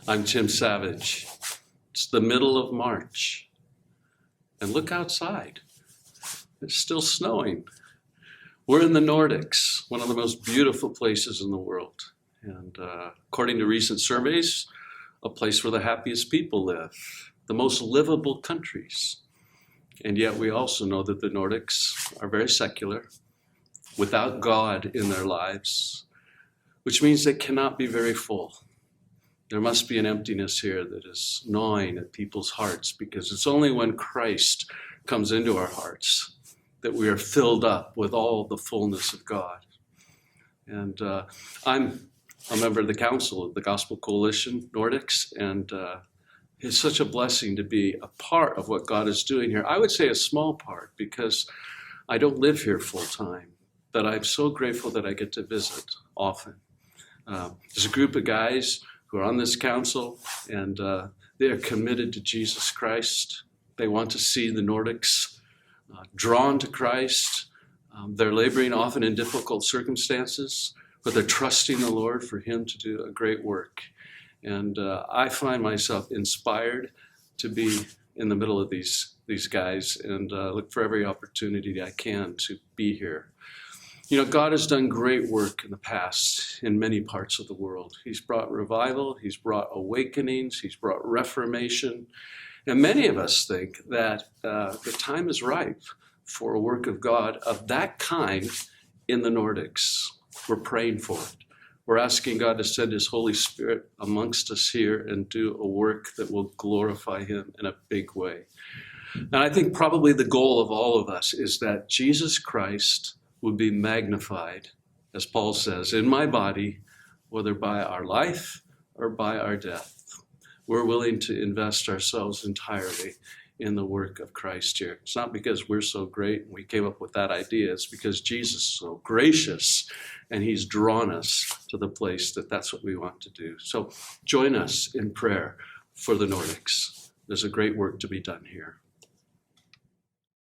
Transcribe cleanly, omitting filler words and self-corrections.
I'm Tim Savage. It's the middle of March. And look outside. It's still snowing. We're in the Nordics, one of the most beautiful places in the world. And according to recent surveys, a place where the happiest people live, the most livable countries. And yet we also know that the Nordics are very secular, without God in their lives, which means they cannot be very full. There must be an emptiness here that is gnawing at people's hearts, because it's only when Christ comes into our hearts that we are filled up with all the fullness of God. And I'm a member of the Council of the Gospel Coalition Nordics, and it's such a blessing to be a part of what God is doing here. I would say a small part, because I don't live here full time, but I'm so grateful that I get to visit often. There's a group of guys who are on this council, and they are committed to Jesus Christ. They want to see the Nordics drawn to Christ. They're laboring often in difficult circumstances, but they're trusting the Lord for Him to do a great work. And I find myself inspired to be in the middle of these guys, and look for every opportunity I can to be here. You know, God has done great work in the past in many parts of the world. He's brought revival, He's brought awakenings, He's brought reformation. And many of us think that the time is ripe for a work of God of that kind in the Nordics. We're praying for it. We're asking God to send His Holy Spirit amongst us here and do a work that will glorify Him in a big way. And I think probably the goal of all of us is that Jesus Christ would be magnified, as Paul says, in my body, whether by our life or by our death. We're willing to invest ourselves entirely in the work of Christ here. It's not because we're so great and we came up with that idea. It's because Jesus is so gracious and He's drawn us to the place that that's what we want to do. So join us in prayer for the Nordics. There's a great work to be done here.